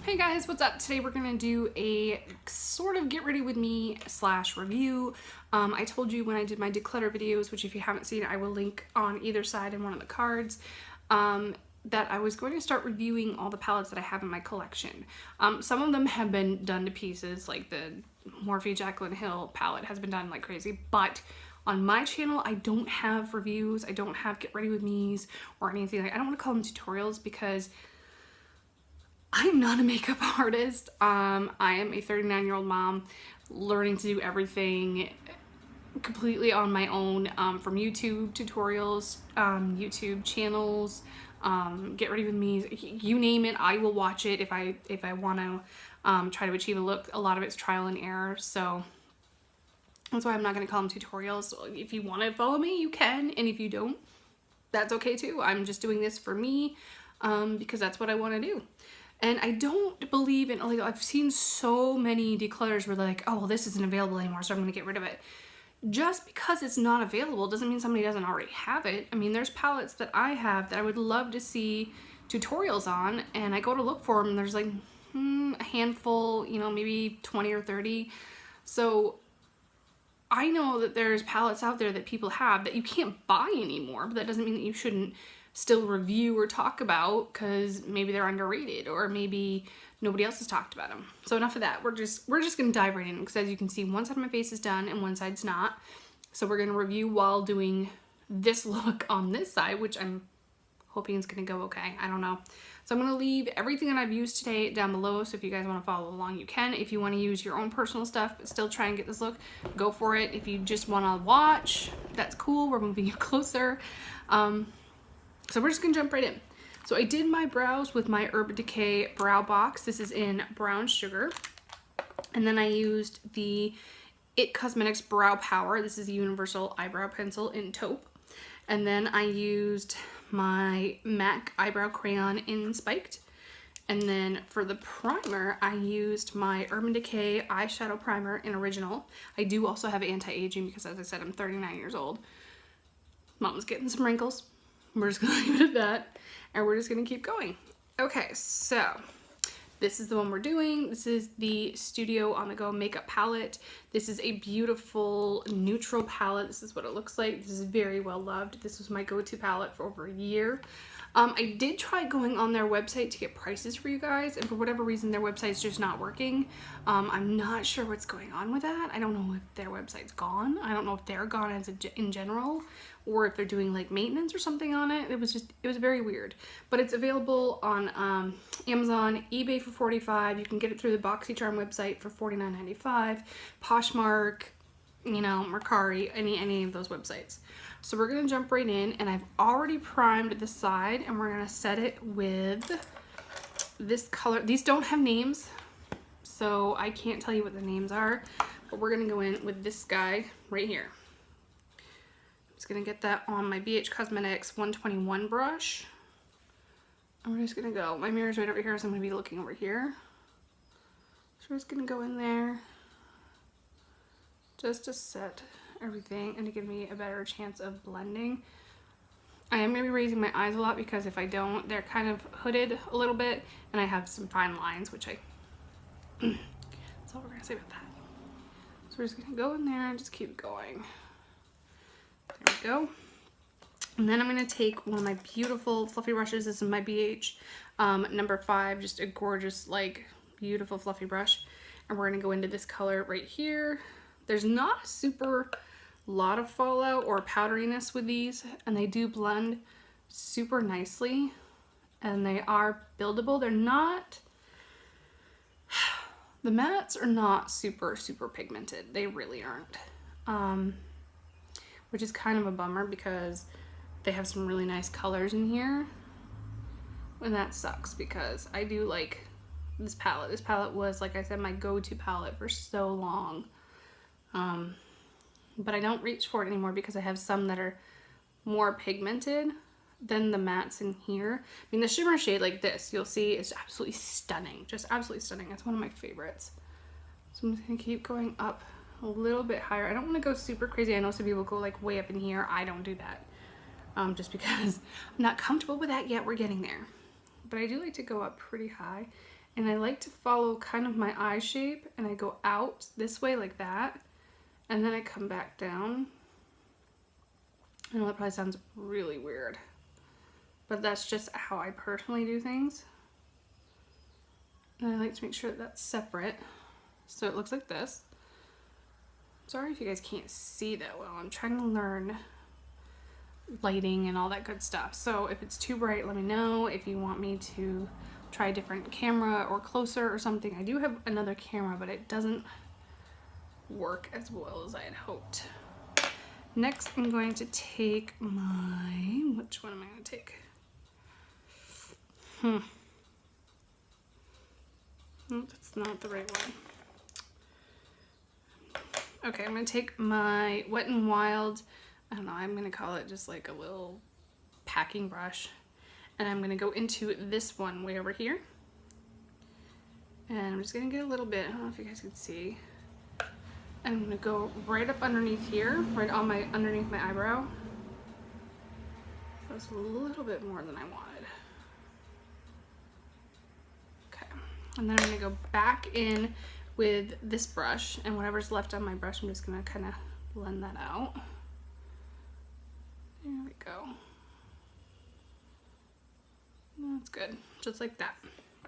Hey guys, what's up? Today we're gonna do a sort of get ready with me / review. I told you when I did my declutter videos, which if you haven't seen, I will link on either side in one of the cards, that I was going to start reviewing all the palettes that I have in my collection. Some of them have been done to pieces, like the Morphe Jaclyn Hill palette has been done like crazy, but on my channel, I don't have reviews, I don't have get ready with me's or anything. I don't want to call them tutorials because I'm not a makeup artist. I am a 39-year-old mom learning to do everything completely on my own, from YouTube tutorials, YouTube channels, get ready with me, you name it, I will watch it if I want to try to achieve a look. A lot of it's trial and error, so that's why I'm not going to call them tutorials. If you want to follow me, you can, and if you don't, that's okay too. I'm just doing this for me because that's what I want to do. And I don't believe in, like, I've seen so many declutters where they're like, oh, well, this isn't available anymore, so I'm going to get rid of it. Just because it's not available doesn't mean somebody doesn't already have it. I mean, there's palettes that I have that I would love to see tutorials on, and I go to look for them, and there's like a handful, you know, maybe 20 or 30. So I know that there's palettes out there that people have that you can't buy anymore, but that doesn't mean that you shouldn't still review or talk about because maybe they're underrated or maybe nobody else has talked about them. So enough of that. We're just gonna dive right in because, as you can see, one side of my face is done and one side's not. So we're gonna review while doing this look on this side, which I'm hoping is gonna go okay. I don't know. So I'm gonna leave everything that I've used today down below, so if you guys want to follow along, you can. If you want to use your own personal stuff but still try and get this look, go for it. If you just want to watch, that's cool. We're moving you closer. So we're just gonna jump right in. So I did my brows with my Urban Decay brow box. This is in brown sugar. And then I used the It Cosmetics Brow Power. This is a universal eyebrow pencil in taupe. And then I used my MAC eyebrow crayon in spiked. And then for the primer, I used my Urban Decay eyeshadow primer in original. I do also have anti-aging because, as I said, I'm 39 years old. Mom's getting some wrinkles. We're just gonna leave it at that, and we're just gonna keep going. Okay, so this is the one we're doing. This is the Studio On The Go Makeup Palette. This is a beautiful neutral palette. This is what it looks like. This is very well loved. This was my go-to palette for over a year. I did try going on their website to get prices for you guys, and for whatever reason their website's just not working. I'm not sure what's going on with that. I don't know if their website's gone. I don't know if they're gone in general, or if they're doing like maintenance or something on it. It was very weird. But it's available on Amazon, eBay for $45. You can get it through the BoxyCharm website for $49.95. Poshmark, you know, Mercari, any of those websites. So we're gonna jump right in, and I've already primed the side, and we're gonna set it with this color. These don't have names, so I can't tell you what the names are, but we're gonna go in with this guy right here. I'm just gonna get that on my BH Cosmetics 121 brush. And we're just gonna go, my mirror's right over here, so I'm gonna be looking over here. So we're just gonna go in there just to set everything and to give me a better chance of blending. I am going to be raising my eyes a lot because if I don't, they're kind of hooded a little bit, and I have some fine lines, which that's all we're going to say about that. So we're just going to go in there and just keep going. There we go. And then I'm going to take one of my beautiful fluffy brushes. This is my BH number 5, just a gorgeous, like, beautiful fluffy brush. And we're going to go into this color right here. There's not a super lot of fallout or powderiness with these, and they do blend super nicely, and they are buildable. They're not, the mattes are not super pigmented. They really aren't, which is kind of a bummer because they have some really nice colors in here, and that sucks because I do like this palette. This palette was, like I said, my go-to palette for so long. But I don't reach for it anymore because I have some that are more pigmented than the mattes in here. I mean, the shimmer shade like this, you'll see, is absolutely stunning. Just absolutely stunning. It's one of my favorites. So I'm just going to keep going up a little bit higher. I don't want to go super crazy. I know some people go like way up in here. I don't do that. Just because I'm not comfortable with that yet. We're getting there. But I do like to go up pretty high And I like to follow kind of my eye shape, and I go out this way like that, and then I come back down. I know that probably sounds really weird, but that's just how I personally do things. And I like to make sure that that's separate, so it looks like this. Sorry if you guys can't see that well. I'm trying to learn lighting and all that good stuff. So if it's too bright, let me know. If you want me to try a different camera or closer or something. I do have another camera, but it doesn't work as well as I had hoped. Next, I'm going to take my, which one am I going to take? No, that's not the right one. Okay, I'm going to take my Wet n Wild, I don't know, I'm going to call it just like a little packing brush. And I'm going to go into this one way over here. And I'm just going to get a little bit, I don't know if you guys can see. And I'm going to go right up underneath here, right on my, underneath my eyebrow. That's a little bit more than I wanted. Okay, and then I'm going to go back in with this brush, and whatever's left on my brush, I'm just going to kind of blend that out. There we go. That's good, just like that.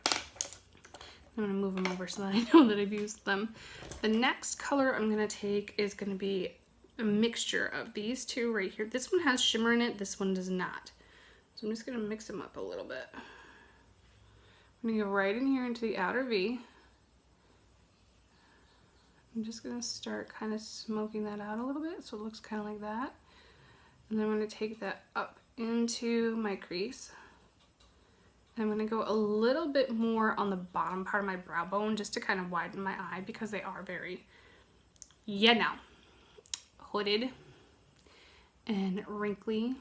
I'm going to move them over so that I know that I've used them. The next color I'm going to take is going to be a mixture of these two right here. This one has shimmer in it, this one does not. So I'm just going to mix them up a little bit. I'm going to go right in here into the outer V. I'm just going to start kind of smoking that out a little bit so it looks kind of like that. And then I'm going to take that up into my crease. And I'm going to go a little bit more on the bottom part of my brow bone just to kind of widen my eye because they are very, hooded and wrinkly.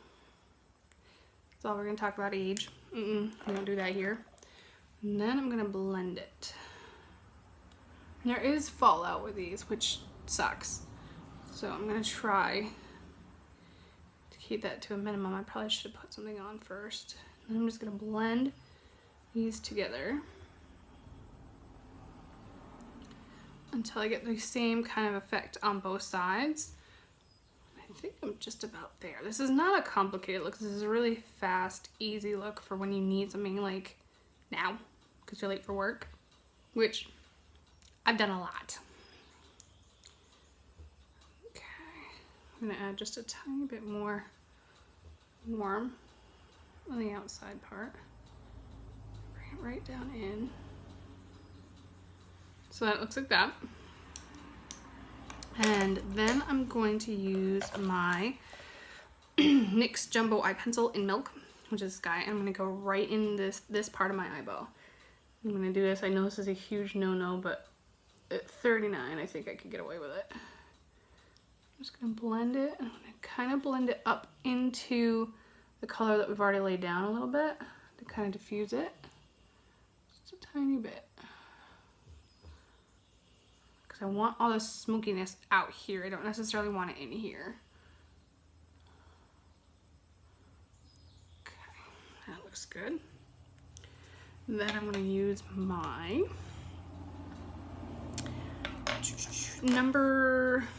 That's all we're going to talk about age. We don't do that here. And then I'm going to blend it. There is fallout with these, which sucks. So I'm going to try to keep that to a minimum. I probably should have put something on first. And I'm just going to blend these together until I get the same kind of effect on both sides. I think I'm just about there. This is not a complicated look. This is a really fast, easy look for when you need something like now because you're late for work, which I've done a lot. Okay, I'm gonna add just a tiny bit more warm on the outside part. Bring it right down in. So that looks like that. And then I'm going to use my NYX Jumbo Eye Pencil in Milk, which is this guy. And I'm going to go right in this part of my eyeball. I'm going to do this. I know this is a huge no-no, but at 39, I think I could get away with it. I'm just going to blend it. I'm going to kind of blend it up into the color that we've already laid down a little bit to kind of diffuse it. Just a tiny bit. Because I want all the smokiness out here. I don't necessarily want it in here. Okay, that looks good. Then I'm going to use my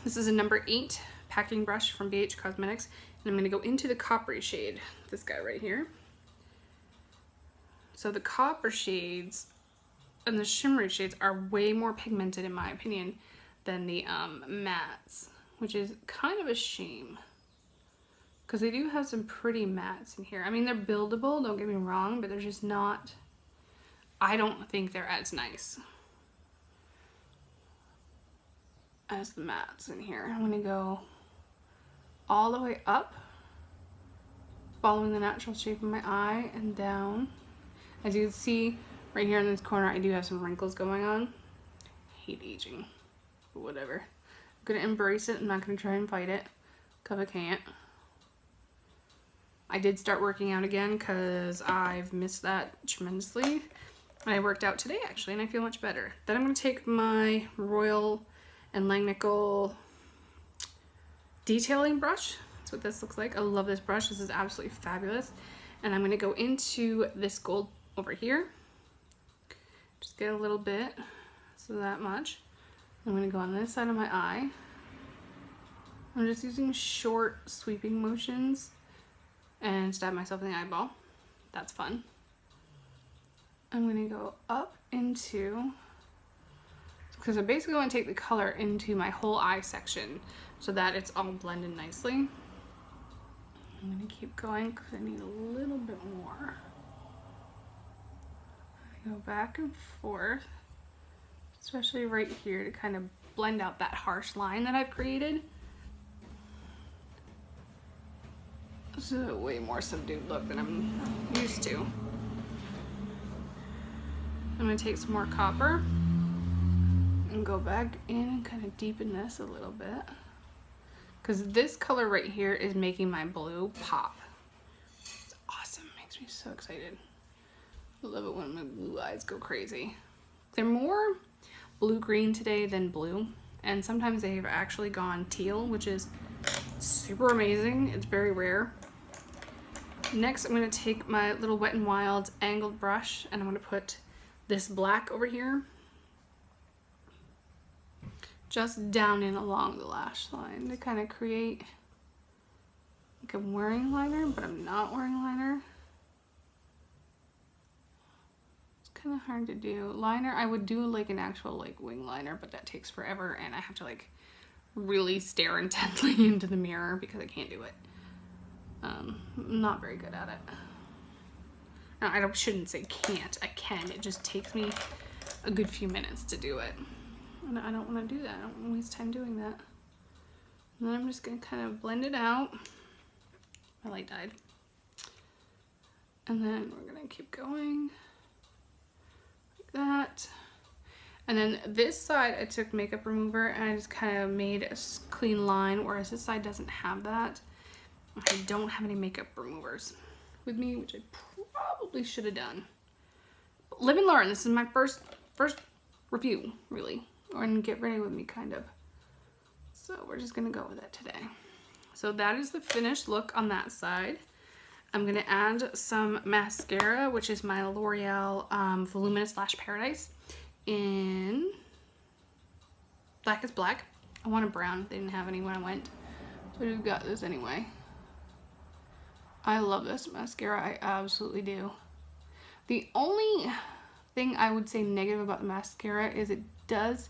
this is a number 8 packing brush from BH Cosmetics. And I'm going to go into the coppery shade, this guy right here. So the copper shades and the shimmery shades are way more pigmented in my opinion than the mattes, which is kind of a shame because they do have some pretty mattes in here. I mean, they're buildable, don't get me wrong, but they're just not, I don't think they're as nice as the mattes in here. I'm gonna go all the way up, following the natural shape of my eye and down. As you can see right here in this corner, I do have some wrinkles going on. I hate aging, but whatever. I'm gonna embrace it. I'm not gonna try and fight it because I can't. I did start working out again because I've missed that tremendously. And I worked out today actually, and I feel much better. Then I'm gonna take my Royal and Langnickel detailing brush. That's what this looks like. I love this brush. This is absolutely fabulous. And I'm going to go into this gold over here. Just get a little bit, so that much. I'm gonna go on this side of my eye. I'm just using short sweeping motions and stab myself in the eyeball. That's fun. I'm gonna go up into, because I basically want to take the color into my whole eye section so that it's all blended nicely. I'm gonna keep going because I need a little bit more. I go back and forth, especially right here to kind of blend out that harsh line that I've created. This is a way more subdued look than I'm used to. I'm gonna take some more copper and go back in and kind of deepen this a little bit, because this color right here is making my blue pop. It's awesome, makes me so excited. I love it when my blue eyes go crazy. They're more blue-green today than blue, and sometimes they've actually gone teal, which is super amazing. It's very rare. Next, I'm gonna take my little Wet n Wild angled brush and I'm gonna put this black over here, just down in along the lash line to kind of create like I'm wearing liner, but I'm not wearing liner. It's kind of hard to do. Liner, I would do like an actual like wing liner, but that takes forever and I have to like really stare intently into the mirror because I can't do it. I'm not very good at it. No, I shouldn't say can't. I can. It just takes me a good few minutes to do it. And I don't want to do that. I don't want to waste time doing that. And then I'm just going to kind of blend it out. My light died. And then we're going to keep going. Like that. And then this side I took makeup remover and I just kind of made a clean line, whereas this side doesn't have that. I don't have any makeup removers with me, which I probably should have done. But live and learn. This is my first review, really. And get ready with me, kind of. So we're just going to go with it today. So that is the finished look on that side. I'm going to add some mascara, which is my L'Oreal Voluminous Lash Paradise in Black is Black. I wanted brown. They didn't have any when I went. So we've got this anyway. I love this mascara. I absolutely do. The only thing I would say negative about the mascara is it does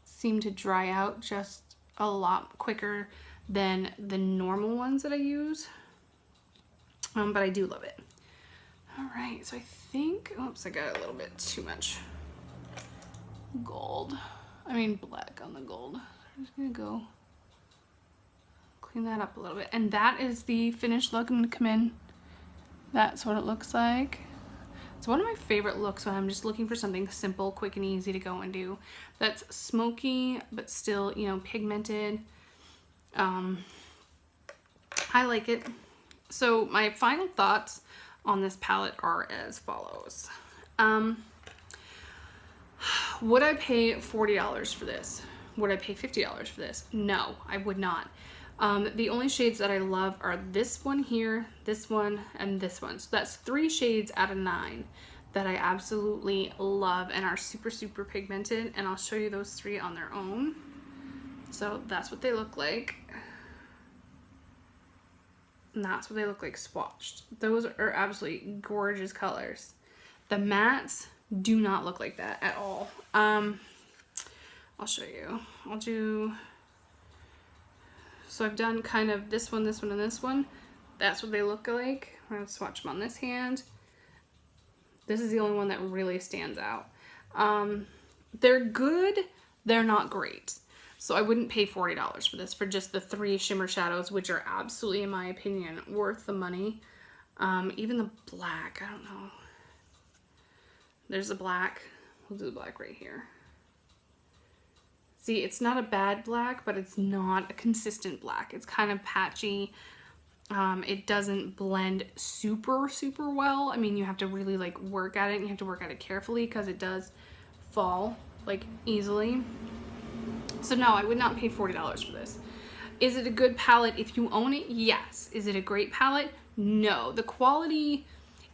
seem to dry out just a lot quicker than the normal ones that I use. But I do love it. All right, so I think, oops, I got a little bit too much gold. I mean black on the gold. I'm just gonna go clean that up a little bit. And that is the finished look. I'm gonna come in. That's what it looks like. It's one of my favorite looks when I'm just looking for something simple, quick, and easy to go and do. That's smoky, but still, you know, pigmented. I like it. So my final thoughts on this palette are as follows. Would I pay $40 for this? Would I pay $50 for this? No, I would not. The only shades that I love are this one here, this one, and this one. So that's 3 shades out of 9 that I absolutely love and are super, super pigmented. And I'll show you those 3 on their own. So that's what they look like. And that's what they look like swatched. Those are absolutely gorgeous colors. The mattes do not look like that at all. I'll show you. I'll do... So I've done kind of this one, this one, and this one. That's what they look like. I'm going to swatch them on this hand. This is the only one that really stands out. They're good. They're not great. So I wouldn't pay $40 for this, for just the 3 shimmer shadows, which are absolutely, in my opinion, worth the money. Even the black, I don't know. There's the black. We'll do the black right here. See, it's not a bad black, but it's not a consistent black. It's kind of patchy. It doesn't blend super, super well. I mean, you have to really like work at it, and you have to work at it carefully because it does fall like easily. So no, I would not pay $40 for this. Is it a good palette if you own it? Yes. Is it a great palette? No. The quality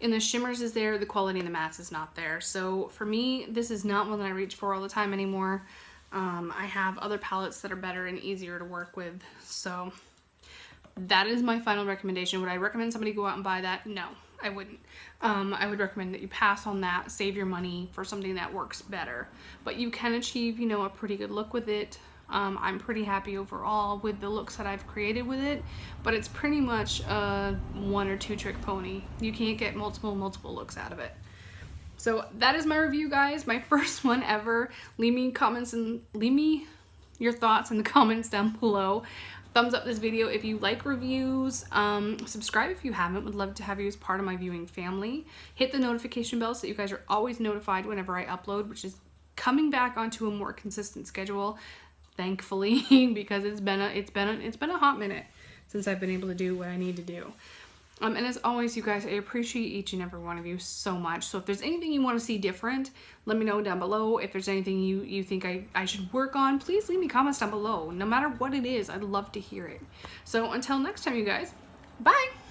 in the shimmers is there, the quality in the mattes is not there. So for me, this is not one that I reach for all the time anymore. I have other palettes that are better and easier to work with. So that is my final recommendation. Would I recommend somebody go out and buy that? No, I wouldn't. I would recommend that you pass on that, save your money for something that works better. But you can achieve, you know, a pretty good look with it. I'm pretty happy overall with the looks that I've created with it, but it's pretty much a 1 or 2 trick pony. You can't get multiple looks out of it. So that is my review, guys. My first one ever. Leave me your thoughts in the comments down below. Thumbs up this video if you like reviews. Subscribe if you haven't. Would love to have you as part of my viewing family. Hit the notification bell so that you guys are always notified whenever I upload, which is coming back onto a more consistent schedule, thankfully, because it's been a hot minute since I've been able to do what I need to do. And as always, you guys, I appreciate each and every one of you so much. So if there's anything you want to see different, let me know down below. If there's anything you think I should work on, please leave me comments down below. No matter what it is, I'd love to hear it. So until next time, you guys, bye!